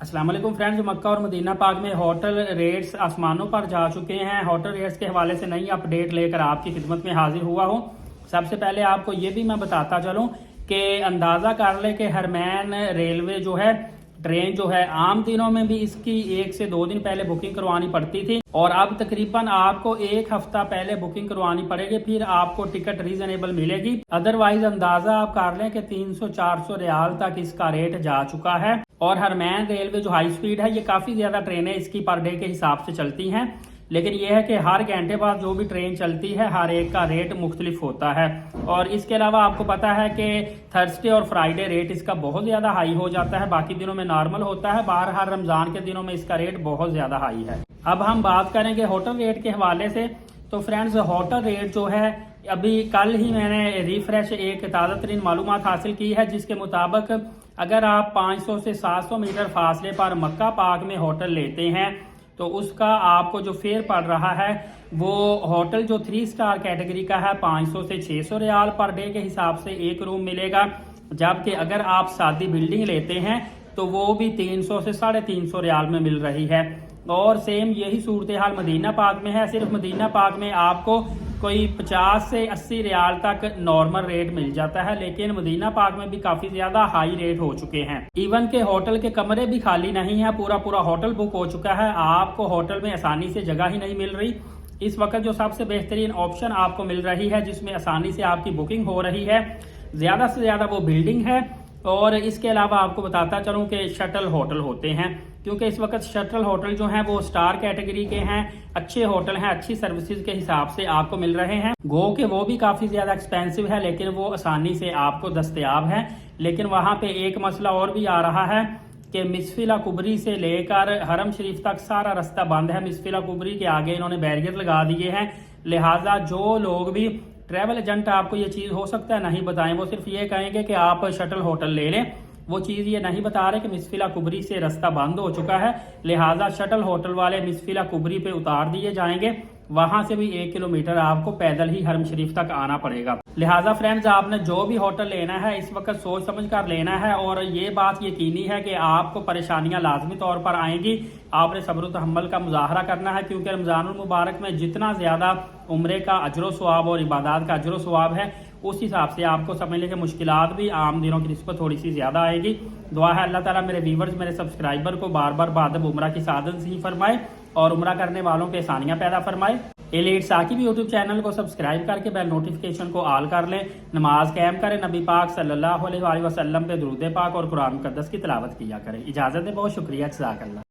अस्सलाम वालेकुम फ्रेंड्स, मक्का और मदीना पाक में होटल रेट्स आसमानों पर जा चुके हैं। होटल रेट्स के हवाले से नई अपडेट लेकर आपकी खिदमत में हाजिर हुआ हूँ। सबसे पहले आपको ये भी मैं बताता चलूँ कि अंदाज़ा कर ले कि हरमैन रेलवे जो है ट्रेन जो है आम दिनों में भी इसकी 1 से 2 दिन पहले बुकिंग करवानी पड़ती थी और अब तकरीबन आपको 1 हफ्ता पहले बुकिंग करवानी पड़ेगी, फिर आपको टिकट रीजनेबल मिलेगी। अदरवाइज अंदाजा आप कर लें कि 300-400 रियाल तक इसका रेट जा चुका है। और हरमैन रेलवे जो हाई स्पीड है, ये काफी ज्यादा ट्रेनें इसकी पर डे के हिसाब से चलती हैं, लेकिन यह है कि हर घंटे बाद जो भी ट्रेन चलती है हर एक का रेट मुख्तलिफ होता है। और इसके अलावा आपको पता है कि थर्सडे और फ्राइडे रेट इसका बहुत ज्यादा हाई हो जाता है, बाकी दिनों में नॉर्मल होता है। हर रमजान के दिनों में इसका रेट बहुत ज्यादा हाई है। अब हम बात करेंगे होटल रेट के हवाले से। तो फ्रेंड्स, होटल रेट जो है अभी कल ही मैंने रिफ्रेश एक ताज़ा तरीन मालूमात हासिल की है, जिसके मुताबिक अगर आप 500 से 700 मीटर फासले पर मक्का पाक में होटल लेते हैं तो उसका आपको जो फेयर पड़ रहा है वो होटल जो 3 स्टार कैटेगरी का है 500 से 600 रियाल पर डे के हिसाब से एक रूम मिलेगा। जबकि अगर आप सादी बिल्डिंग लेते हैं तो वो भी 300 से 350 रियाल में मिल रही है। और सेम यही सूरत हाल मदीना पाक में है। सिर्फ मदीना पाक में आपको कोई 50 से 80 रियाल तक नॉर्मल रेट मिल जाता है, लेकिन मदीना पाक में भी काफी ज्यादा हाई रेट हो चुके हैं। इवन के होटल के कमरे भी खाली नहीं है, पूरा होटल बुक हो चुका है। आपको होटल में आसानी से जगह ही नहीं मिल रही। इस वक्त जो सबसे बेहतरीन ऑप्शन आपको मिल रही है, जिसमें आसानी से आपकी बुकिंग हो रही है, ज्यादा से ज्यादा वो बिल्डिंग है। और इसके अलावा आपको बताता चलूं कि शटल होटल होते हैं, क्योंकि इस वक्त शटल होटल जो हैं वो स्टार कैटेगरी के हैं, अच्छे होटल हैं, अच्छी सर्विसेज के हिसाब से आपको मिल रहे हैं। गो के वो भी काफी ज्यादा एक्सपेंसिव है, लेकिन वो आसानी से आपको दस्तयाब है। लेकिन वहां पे एक मसला और भी आ रहा है कि मिसफिला कुबरी से लेकर हरम शरीफ तक सारा रास्ता बंद है। मिसफिला कुबरी के आगे इन्होंने बैरियर लगा दिए हैं, लिहाजा जो लोग भी ट्रैवल एजेंट आपको ये चीज हो सकता है नहीं बताएं, वो सिर्फ ये कहेंगे कि आप शटल होटल ले लें। वो चीज ये नहीं बता रहे कि मिसफिला कुबरी से रास्ता बंद हो चुका है, लिहाजा शटल होटल वाले मिसफिला कुबरी पे उतार दिए जाएंगे। वहां से भी 1 किलोमीटर आपको पैदल ही हरम शरीफ तक आना पड़ेगा। लिहाजा फ्रेंड्स, आपने जो भी होटल लेना है इस वक्त सोच समझ कर लेना है। और ये बात यकीनी है कि आपको परेशानियां लाजमी तौर पर आएंगी। आपने सब्र तहम्मुल का मुजाहरा करना है, क्योंकि रमजानुल मुबारक में जितना ज्यादा उम्रे का अजर सवाब और इबादत का अजर सवाब है, उस हिसाब से आपको समझ लें कि मुश्किलात भी आम दिनों की निस्बत थोड़ी सी ज्यादा आएगी। दुआ है अल्लाह ताला मेरे व्यूवर्स, मेरे सब्सक्राइबर को बार बार बादब उम्रा की सादत ही फरमाए और उम्रा करने वालों पे आसानियां पैदा फरमाए। एलिट साकिब यूट्यूब चैनल को सब्सक्राइब करके बेल नोटिफिकेशन को ऑल कर लें। नमाज कायम करें, नबी पाक सल्लल्लाहु अलैहि वसल्लम पे दुरूद पाक और कुरान मुकद्दस की तिलावत किया करें। इजाजत है, बहुत शुक्रिया, जज़ाकल्लाह।